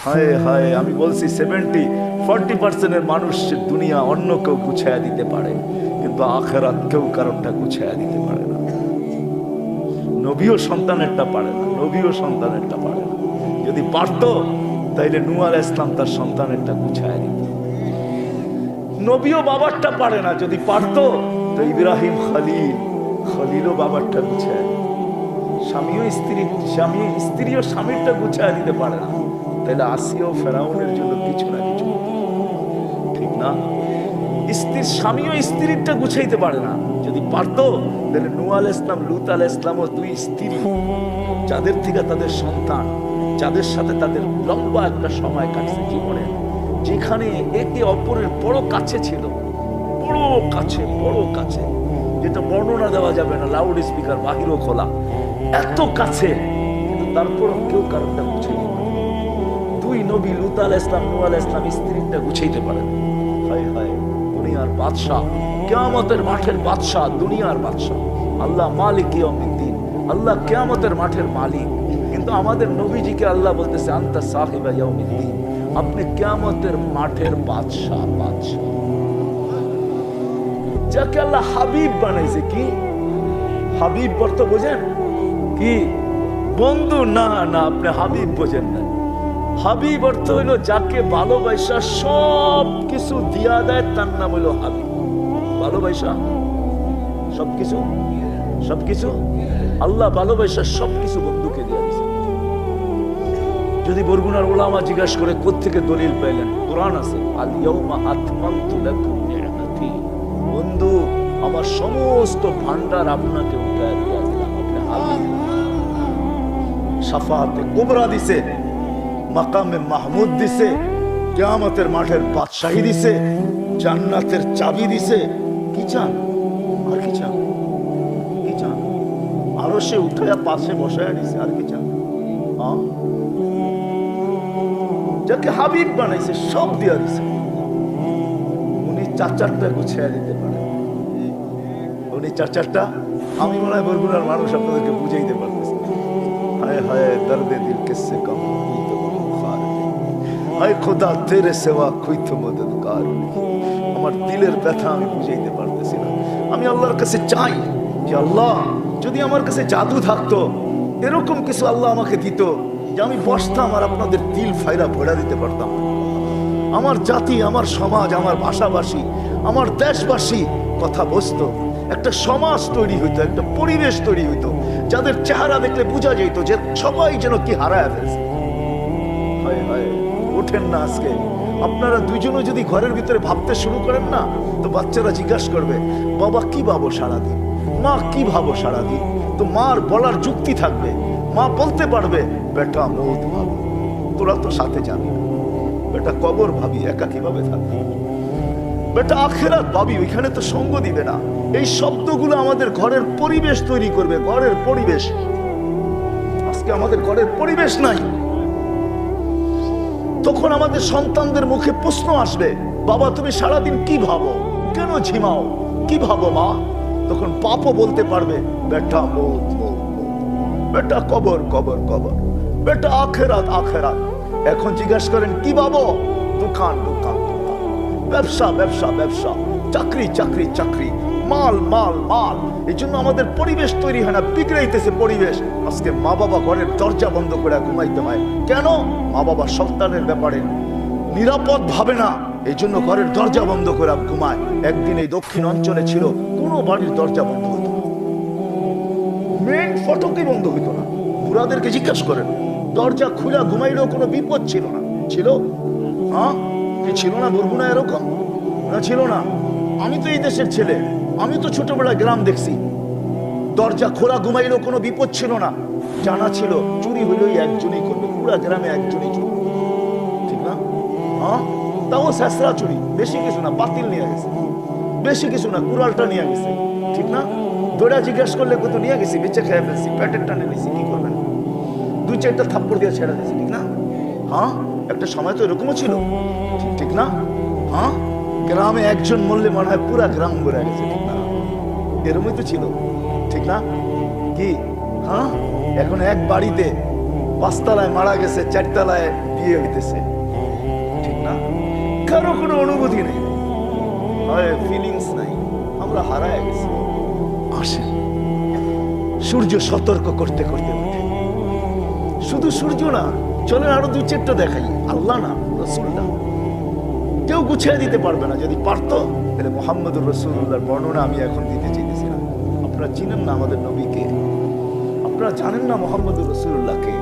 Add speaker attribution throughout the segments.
Speaker 1: হায় হায়, আমি বলছি 40% মানুষ দুনিয়া অন্য কেউ গুছাইয়া দিতে পারে, কিন্তু আখেরাত কেউ কারোরটা গুছাইয়া দিতে পারে না। নবীও সন্তানেরটা পারে না, নবীও সন্তানেরটা পারে না। যদি পারতো তাইলে নূহ আলাইহিস সালাম তার সন্তানেরটা গুছাইয়া দিত। নবীও বাবারটা পারে না, যদি পারতো তো ইব্রাহিম খলিলও বাবারটা গুছাইয়া দিত। স্ত্রীও স্বামীরটা গুছাইয়া দিতে পারে না, তাহলে আসিয়াও ফেরাউনের জন্য কিছু না কিছু, ঠিক না? স্বামীও স্ত্রীরটা গুছাইতে পারে না, যদি পারতো তাহলে নূহ আলাইহিস সালাম, লূত আলাইহিস সালামও দুই স্ত্রী, যাদের থেকে তাদের সন্তান, যাদের সাথে তাদের লম্বা একটা সময় কাটছে জীবনে, যেখানে একে অপরের বড় কাছে ছিল, বড় কাছে, যেটা বর্ণনা দেওয়া যাবে না, লাউড স্পিকার বাহিরও খোলা, এত কাছে, কিন্তু তারপরও কেউ কারণটা গুছাইতে পারে। দুই নবী লূত আলাইহিস সালাম, নূহ আলাইহিস সালাম স্ত্রীটা গুছাইতে পারেন। হায় হায়, দুনিয়ার বাদশাহ, কিয়ামতের মাঠের বাদশাহ, দুনিয়ার বাদশাহ আল্লাহ, মালিক ইয়াউমিদ্দিন, আল্লাহ কিয়ামতের মাঠের মালিক। কিন্তু আমাদের নবীজিকে আল্লাহ বলতেছে আনতা সাহিবা ইয়াউমিদ্দিন, আপনি কিয়ামতের মাঠের বাদশাহ। যাকে আল্লাহ হাবিব বানাইছে, কি হাবিব বলতে বোঝেন? কি বন্ধু? না, আপনি হাবিব বোঝেন না। হাবিব অর্থ হইল যাকে ভালোবাসা সব কিছু দিয়া দেয়, তার নাম হইল হাবিব। ভালোবাসা সবকিছু আল্লাহ ভালোবাসা সবকিছু বন্ধুকে দিয়া দিয়েছে। যদি বরগুনার ওলামা জিজ্ঞাসা করে কোত্থেকে দলিল পাইলেন, কোরআন আছে, আল ইয়াউমা আকমালতু লাকুম নি'মাতি, বন্ধু আমার সমস্ত ভান্ডার আপনাকে উঠায় দিয়া দিলাম, আপনি হাবিব। শাফাআতে কুবরা দিছে, মাকামে মাহমুদ দিছে, কিয়ামতের মাঠের বাদশাহী দিছে, জান্নাতের চাবি দিছে। কি চান আর? কি চান? আরো সে উঠায়া পাশে বসায় দিছে, আর কি চান? যাকে হাবিব বানাইছে সব দিয়া দিছে। উনি চারটা গুছিয়ে দিতে পারে, উনি চারটা। আমি মনে হয় বরগুনার মানুষ আপনাদেরকে বুঝাইতে পারতেছি। হায় হায় দর্দে দিল কিসসে কম, হায় খোদা তেরে সেবা কোই তো মদদগার। আমার দিলের ব্যথা আমি বুঝাইতে পারতেছি না। আমি আল্লাহর কাছে চাই যে আল্লাহ, যদি আমার কাছে জাদু থাকতো, এরকম কিছু আল্লাহ আমাকে দিত যে আমি বসতাম আর আপনাদের দিল ফাইরা ভরা দিতে পারতাম। আমার জাতি, আমার সমাজ, আমার ভাষাভাষী, আমার দেশবাসী কথা বসতো, একটা সমাজ তৈরি হইতো, একটা পরিবেশ তৈরি হইতো, যাদের চেহারা দেখলে বোঝা যেত যে সবাই যেন কি হারায় ফেলছে। হায় হায়, ওঠেন না আজকে আপনারা দুইজনও যদি ঘরের ভিতরে ভাবতে শুরু করেন না, তো বাচ্চারা জিজ্ঞাসা করবে, বাবা কি ভাবো সারাদিন, মা কি ভাবো সারাদিন? তো মার বলার যুক্তি থাকবে, মা বলতে পারবে, বেটা মৌত ভাবি, তোরা তো সাথে যাবি না, বেটা কবর ভাবি, একা কিভাবে থাকবি, বেটা আখিরাত ভাবি, ওইখানে তো সঙ্গ দিবে না। এই শব্দগুলো আমাদের ঘরের পরিবেশ তৈরি করবে, ঘরের পরিবেশ। আজকে আমাদের ঘরের পরিবেশ নাই, তখন আমাদের সন্তানদের মুখে প্রশ্ন আসবে, বাবা তুমি সারাদিন কি ভাবো, কেন ঝিমাও, কি ভাবো মা? তখন বাপও বলতে পারবে, বেটা মৌত, বেটা কবর, বেটা আখেরাত। এখন জিজ্ঞাসা করেন কি ভাবো? দোকান, ব্যবসা, চাকরি, মাল। এই জন্য আমাদের পরিবেশ তৈরি হয় না, বিগড়াইতেছে পরিবেশ। আজকে মা বাবা ঘরের দরজা বন্ধ করে ঘুমাইতে হয়। কেন? মা বাবা সন্তানের ব্যাপারে নিরাপদ ভাবে না, এই জন্য ঘরের দরজা বন্ধ করে ঘুমায়। একদিন এই দক্ষিণ অঞ্চলে ছিল, কোনো বাড়ির দরজা বন্ধ হতো না, মেন ফটকই বন্ধ হইতো না। বুড়াদেরকে জিজ্ঞাসা করেন, দরজা খুলে ঘুমাইলেও কোনো বিপদ ছিল না। ছিল? কি ছিল না বরগুনা এরকম? না ছিল না। আমি তো এই দেশের ছেলে, আমি তো ছোটবেলায় গ্রাম দেখছি, দরজা খোলা ঘুমাইলেও কোনো বিপদ ছিল না। জানা ছিল চুরি হইলেই একজনই করবে, পুরা গ্রামে একজনই চুরি, ঠিক না? তাও শেষরা চুরি, বেশি কিছু না, পাতিল নিয়ে গেছে, বেশি কিছু না, কুড়ালটা নিয়ে গেছে, ঠিক না? দৌড়া জিজ্ঞাসা করলে কত নিয়ে গেছি, বেঁচে খেয়ে ফেলছি, পেটের টানে নিয়েছি, কি করবেন? 2-4টা থাপ্পড় দিয়ে ছেড়ে দিয়েছি, ঠিক না? একটা সময় তো এরকমও ছিল, ঠিক না? গ্রামে একজন মরলে মনে হয় পুরা গ্রাম ঘুরে গেছে, ঠিক না? এরকমই তো ছিল, ঠিক না? কি এখন এক বাড়িতে পাঁচতলায় মারা গেছে, চারতলায় বিয়ে হইতেছে, ঠিক না? কারো কোনো অনুভূতি নেই, ফিলিংস নাই, আমরা হারায় গেছি। আসেন, সূর্য সতর্ক করতে করতে উঠে। শুধু সূর্য না, চলেন আরো দু চারটা দেখাই। আল্লাহ না, রসুল্লাহ। কেউ গুছিয়ে দিতে পারবে না। যদি পারতো তাহলে মুহাম্মদুর রাসূলুল্লাহর বর্ণনা আমি এখন দিতে চাইতেছি না। আপনারা চিনেন না আমাদের নবীকে, আপনারা জানেন না মুহাম্মদুর রাসূলুল্লাহকে,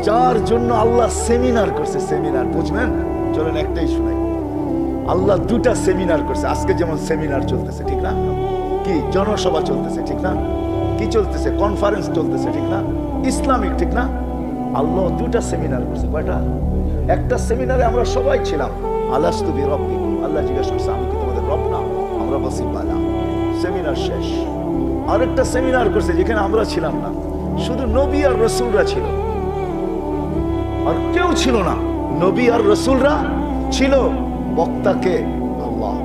Speaker 1: যার জন্য আল্লাহ সেমিনার করছে। সেমিনার বুঝবেন? চলেন একটাই শুনাই। আল্লাহ দুটা সেমিনার করছে। আজকে যেমন সেমিনার চলতেছে, ঠিক না? কি জনসভা চলতেছে, ঠিক না? কি চলতেছে? কনফারেন্স চলতেছে, ঠিক না? ইসলামিক, ঠিক না? আল্লাহ দুটা সেমিনার করছে। কয়টা? একটা সেমিনারে আমরা সবাই ছিলাম। আলাস্তু বিরাব্বিকুম, আল্লাহ জিজ্ঞাসা করছে আমি কি তোমাদের রব না? আমরা বলছি বালা। সেমিনার শেষ। আরেকটা সেমিনার করছে যেখানে আমরা ছিলাম না, শুধু নবী আর রাসূলরা ছিল, আর কেউ ছিল না। নবী আর রাসূলরা ছিল। বক্তাকে আল্লাহ।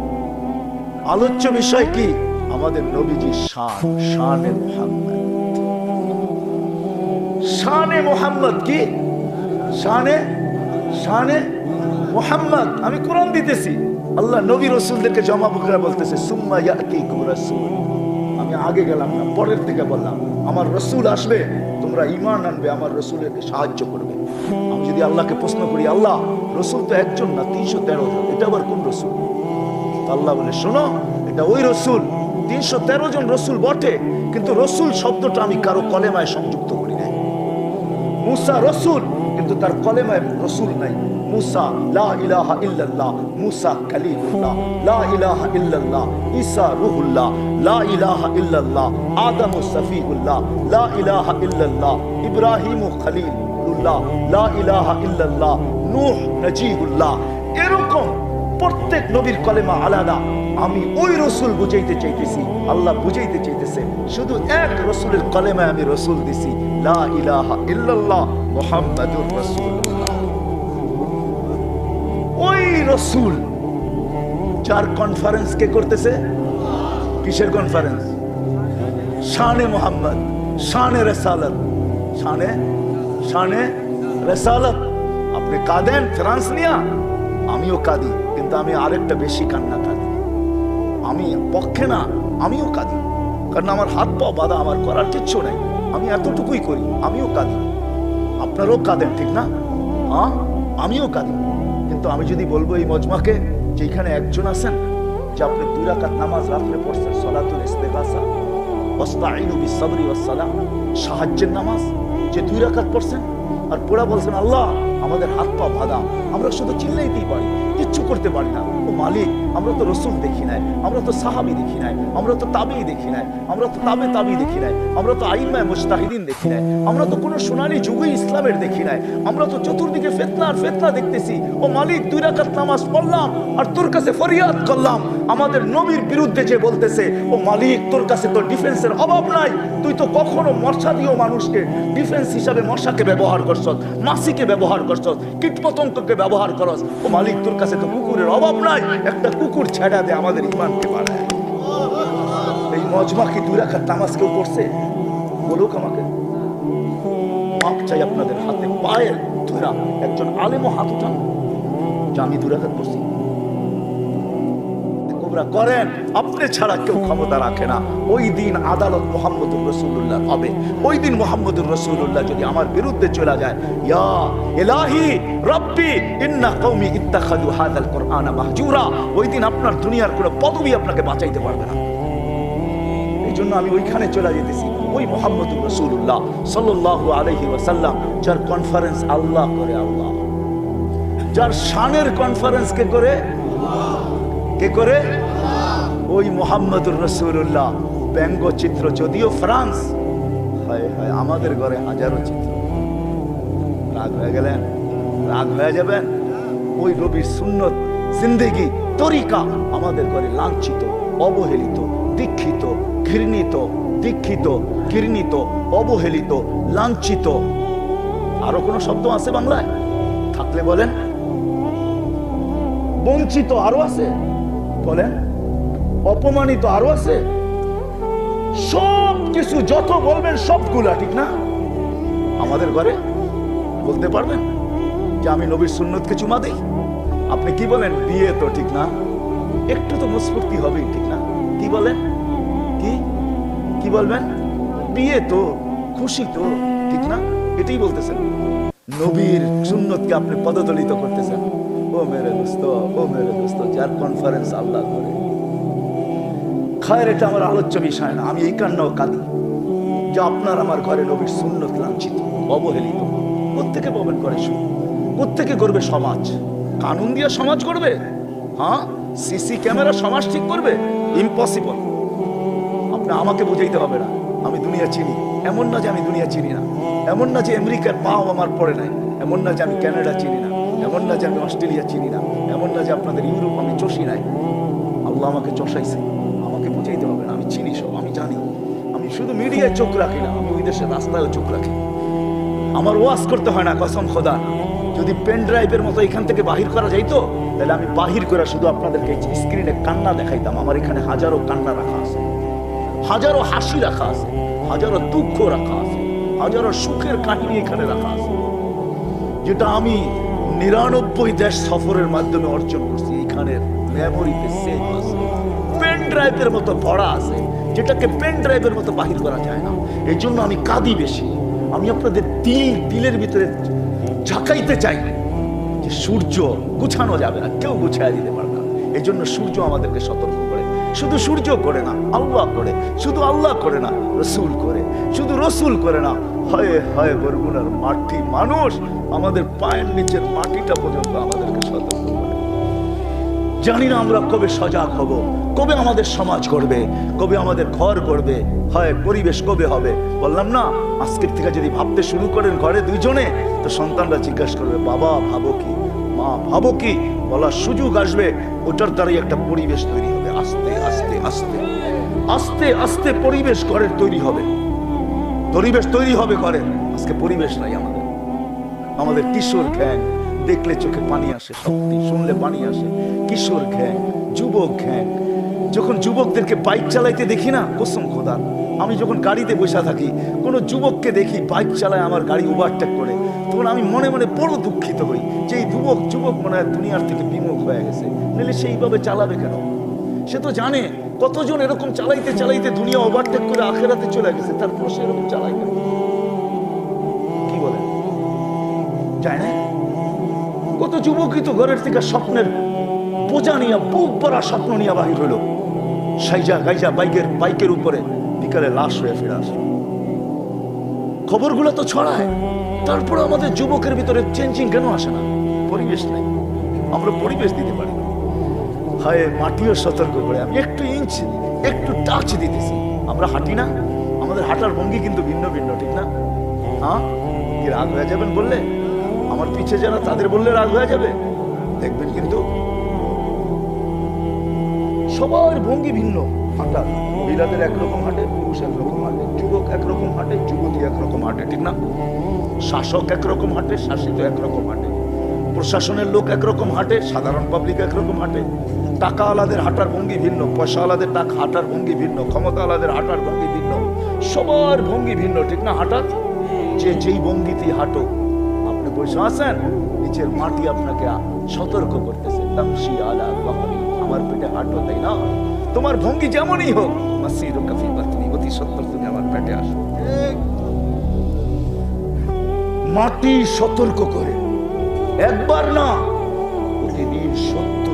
Speaker 1: আলোচ্য বিষয় কি? আমাদের নবীজির শান, শানে মুহাম্মদ। শানে মুহাম্মদ কি? শানে শানে মুহাম্মদ। আমি কোরআন দিতেছি, আল্লাহ নবী রাসূলদেরকে জমা করে বলতেছে সুম্মা ইয়াতিকুম রাসূল। আমি আগে গেলাম না, পরের দিকে বললাম আমার রাসূল আসবে, তোমরা ঈমান আনবে, আমার রাসূলকে সাহায্য করবে। আমি যদি আল্লাহকে প্রশ্ন করি, আল্লাহ রাসূল তো একজন না 313 জন, এটা আবার কোন রাসূল? আল্লাহ বলে শোনো, এটা ওই রাসূল। 313 জন রাসূল বটে, কিন্তু রাসূল শব্দটা আমি কারো কলেমায় সংযুক্ত করি নাই। মুসা রাসূল, কিন্তু তার কলেমায় রাসূল নাই। মুসা লা ইলাহা ইল্লাল্লাহ, মুসা কালিমুল্লাহ, লা ইলাহা ইল্লাল্লাহ, ঈসা রূহুল্লাহ, লা ইলাহা ইল্লাল্লাহ, আদম সফিহুল্লাহ, লা ইলাহা ইল্লাল্লাহ, ইব্রাহিম খলিলুল্লাহ, লা ইলাহা ইল্লাল্লাহ, নূহ নজিহুল্লাহ। এরকম প্রত্যেক নবীর কলেমা আলাদা। আমি ওই রসুল বুঝাইতে চাইতেছি, আল্লাহ বুঝাইতে চাইতেছে। শুধু এক রসুলের কলেমায় আমি রসুল দিছি, লা ইলাহা ইল্লাল্লাহ মুহাম্মাদুর রাসূলুল্লাহ। ওই রসুল যার কনফারেন্স কে করতেছে? কিসের কনফারেন্স? শানে মুহাম্মদ, শানে রিসালাত, শানে শানে রিসালাত। আপনি কাঁদেন ফ্রান্স নিয়া, আমিও কাঁদি, কিন্তু আমি আরেকটা বেশি কান্না কাঁদি। আমি পক্ষে না, আমিও কাঁদি, কারণ আমার হাত পা বাঁধা, আমার করার কিচ্ছু নাই। আমি এতটুকুই করি, আমিও কাঁদি। আপনারাও কাঁদেন, ঠিক না? হ্যাঁ, আমিও কাঁদি। কিন্তু আমি যদি বলবো এই মজমাকে, যেখানে একজন আছেন যে আপনি 2 রাকাত নামাজ রাত্রে পড়ছেন, সলাতুল ইস্তিগাসা, ওয়াস্তাঈনু বিস-সাবরি ওয়াস-সালাহ, সাহায্যের নামাজ, যে 2 রাকাত পড়ছেন, আর পড়া বলছেন আল্লাহ আমাদের হাত পা বাঁধা, আমরা শুধু চিল্লাইতেই পারি, কিচ্ছু করতে পারি না। ও মালিক, আমরা তো রসুল দেখি নাই, আমরা তো সাহাবী দেখি নাই, আমরা তো তাবেঈ দেখি নাই, আমরা তো তাবেঈ দেখি নাই, আমরা তো আইম্মায়ে মুজতাহিদিন দেখি নাই, আমরা তো কোনো সোনালী যুগে ইসলামের দেখি নাই, আমরা তো চতুর্দিকে ফিতনা আর ফিতনা দেখতেছি। ও মালিক, 2 রাকাত নামাজ পড়লাম আর তোর কাছে ফরিয়াদ করলাম, আমাদের নবীর বিরুদ্ধে যে বলতেছে, ও মালিক তোর কাছে তো ডিফেন্সের অভাব নাই, তুই তো কখনো মশা দিও মানুষকে ডিফেন্স হিসাবে মশাকে ব্যবহার করছস, মাছিকে ব্যবহার করছস, কীটপতঙ্গকে ব্যবহার করস। ও মালিক তোর কাছে তো কুকুরের অভাব নাই, একটা কুকুর ছেড়া দে, আমাদের ঈমানকে বাড়ায়। এই মজমা কি 2 রাকাত নামাজ কেউ করছে? বলুক আমাকে। মাপ চাই আপনাদের হাতে পায়ে ধরা, একজন আলেমও হাত উঠান যে আমি 2 রাকাত করছি। করেন, আপনি ছাড়া কেউ ক্ষমতা রাখে না। ওই দিন আদালত মুহাম্মদুর রাসূলুল্লাহ হবে। ওই দিন মুহাম্মদুর রাসূলুল্লাহ যদি আমার বিরুদ্ধে চলে যায়, ইয়া ইলাহি রাব্বি ইন্না কওমি ইত্তাখাযু হাযাল কুরআনা মাহজুরা, ওই দিন আপনার দুনিয়ার কোনো পদবি আপনাকে বাঁচাইতে পারবে না। এই জন্য আমি ওইখানে চলে যেতেছি। ওই মুহাম্মদুর রাসূলুল্লাহ সাল্লাল্লাহু আলাইহি ওয়াসাল্লাম, যার কনফারেন্স আল্লাহ করে, আল্লাহ যার শানের কনফারেন্স কে করে? কে করে? ওই মুহাম্মদুর রাসূলুল্লাহ। ব্যঙ্গচিত্র যদিও ফ্রান্স, হায় হায় আমাদের ঘরে হাজারো চিত্র। রাগ হয়ে গেলেন? রাগ হয়ে যাবেন? ওই নবীর সুন্নত জিন্দেগি তরিকা আমাদের ঘরে লাঞ্ছিত, অবহেলিত, দীক্ষিত, ঘৃণিত, দীক্ষিত, ঘৃণিত, অবহেলিত, লাঞ্ছিত। আরো কোন শব্দ আছে বাংলায়? থাকলে বলেন। বঞ্চিত আরো আছে, বলেন। অপমানিত আরো আছে। সব কিছু যত বলবেন সবগুলা, ঠিক না? আমাদের ঘরে বলতে পারবেন যে আমি নবীর সুন্নতকে চুমা দেই? আপনি কি বলেন? বিয়ে তো, ঠিক না? একটু তো মুসফুর্তি হবেই, ঠিক না? কি বলেন? কি কি বলবেন? বিয়ে তো, খুশি তো, ঠিক না? এটাই বলতেছেন। নবীর সুন্নতকে আপনি পদদলিত করতেছেন। ও মেরে দোস্ত, ও মেরে দোস্ত, যার কনফারেন্স আল্লাহ করে। খায়ের, এটা আমার আলোচ্য বিষয় না। আমি এই কান্নাও কাঁদি যে আপনার আমার ঘরে নবীর সুন্নত লাঞ্ছিত, অবহেলিত। কোত্থেকে পাবেন করে? কোত্থেকে করবে সমাজ? কানুন দিয়ে সমাজ করবে? হ্যাঁ, সিসি ক্যামেরা সমাজ ঠিক করবে? ইম্পসিবল। আপনি আমাকে বুঝাইতে হবে না, আমি দুনিয়া চিনি। এমন না যে আমি দুনিয়া চিনি না, এমন না যে আমেরিকার পাও আমার পড়ে নাই, এমন না যে আমি কানাডা চিনি না, এমন না যে আমি অস্ট্রেলিয়া চিনি না, এমন না যে আপনাদের ইউরোপ আমি চষি নাই। আল্লাহ আমাকে চষাইছে, আমাকে বুঝাইতে হবে না, আমি চিনি সব, আমি জানি। আমি শুধু মিডিয়ায় চোখ রাখি না, আমি ওই দেশের রাস্তায় চোখ রাখি। আমার ওয়াজ করতে হয় না, কসম খোদা। যদি পেন ড্রাইভের মতো এখান থেকে বাহির করা যাইতো, তাহলে আমি বাহির করে শুধু আপনাদেরকে স্ক্রিনে কান্না দেখাইতাম। আমার এখানে হাজারো কান্না রাখা আছে, হাজারো হাসি রাখা আছে, হাজারো দুঃখ রাখা আছে, হাজারো সুখের কাহিনী এখানে রাখা আছে, যেটা আমি 99 দেশ সফরের মাধ্যমে অর্জন করছি। এখানের মেমোরিতে সেভ আছে, পেন ড্রাইভের মতো ভরা আছে, যেটাকে পেন ড্রাইভের মতো বাহির করা যায় না। এই জন্য আমি কাঁদি বেশি। আমি আপনাদের দিলের ভিতরে ঝাঁকাইতে চাই যে সূর্য গুছানো যাবে না, কেউ গুছাই দিতে পারবে না। এই জন্য সূর্য আমাদেরকে সতর্ক করে। শুধু সূর্য করে না, আল্লাহ করে। শুধু আল্লাহ করে না, রসুল করে। শুধু রসুল করে না, হয় হয় বরগুনার মাটি মানুষ আমাদের পায়ের নিচের মাটিটা পর্যন্ত আমাদেরকে সতর্ক করে। জানি না আমরা কবে সজাগ হব, কবে আমাদের সমাজ করবে, কবে আমাদের ঘর করবে, হয় পরিবেশ কবে হবে। বললাম না, আজকের থেকে যদি ভাবতে শুরু করেন ঘরে দুইজনে, তো সন্তানরা জিজ্ঞাসা করবে, বাবা ভাবো কি, মা ভাবো কি, বলার সুযোগ আসবে। ওটার দ্বারাই একটা পরিবেশ তৈরি হবে। আস্তে আস্তে আস্তে আস্তে আস্তে পরিবেশ ঘরের তৈরি হবে, পরিবেশ তৈরি হবে ঘরের। আজকে পরিবেশ নাই আমাদের। আমাদের কিশোর গ্যাং, দেখলে চোখে পানি আসে, শক্তি শুনলে পানি আসে। কিশোর গ্যাং, যুবক গ্যাং। যখন যুবকদেরকে বাইক চালাইতে দেখি না, কসম খোদা, আমি যখন গাড়িতে বসে থাকি, কোনো যুবককে দেখি বাইক চালায়, আমার গাড়ি ওভারটেক করে, তখন আমি মনে মনে বড় দুঃখিত হই যে এই যুবক মনে হয় দুনিয়ার থেকে বিমুখ হয়ে গেছে। নাহলে সেইভাবে চালাবে কেন? সে তো জানে কতজন এরকম চালাইতে চালাইতে দুনিয়া ওভারটেক করে আখেরাতে চলে গেছে, তারপর সে এরকম চালাই কেন? কি বলে? যায় না? কত যুবকই তো ঘরের থেকে স্বপ্নের বোঝা নিয়ে, বুক ভরা স্বপ্ন নিয়ে বাহির হইল, সাইজা গাইজা বাইকের উপরে, বিকালে লাশ হয়ে ফিরে আসলো। খবরগুলো তো ছড়ায়, তারপরে আমাদের যুবকের ভিতরে চেঞ্জিং কেন আসে না? পরিবেশ নাই, আমরা পরিবেশ দিতে পারি না। হায়, মাটিও সতর্ক করে। আমি একটু ইঞ্চ, একটু টাচ দিতেছি, আমরা হাঁটি না, আমাদের হাঁটার ভঙ্গি কিন্তু ভিন্ন ভিন্ন, ঠিক না? হ্যাঁ, কি রাগ হয়ে যাবেন বললে? আমার পিছে যারা, তাদের বললে রাগ হয়ে যাবে? দেখবেন কিন্তু সবার ভঙ্গি ভিন্ন। হাঁটা, মহিলাদের একরকম হাঁটে, পুরুষ একরকম হাঁটে, যুবক একরকম হাঁটে, যুবতী একরকম হাঁটে, ঠিক না? শাসক একরকম হাঁটে, শাসিত একরকম হাঁটে, প্রশাসনের লোক একরকম হাঁটে, সাধারণ পাবলিক একরকম হাঁটে। টাকা আলাদের হাঁটার ভঙ্গি ভিন্ন, পয়সা আলাদের হাঁটার ভঙ্গি ভিন্ন, ক্ষমতা আলাদের হাঁটার ভঙ্গি ভিন্ন, সবার ভঙ্গি ভিন্ন, ঠিক না? হাঁটার যে যেই ভঙ্গিতে হাঁটো, আপনি বসে আছেন, নিচের মাটি আপনাকে সতর্ক করতেছে, তামশি আলা বাহরি, আমার পেটে হাঁটো, তাই না? তোমার ভঙ্গি যেমনই হোক, মাসিরু কাফি বাতনি, অতি সত্তর তুমি আমার পেটে আসো। মাটি সতর্ক করে, একবার না, প্রতিদিন 70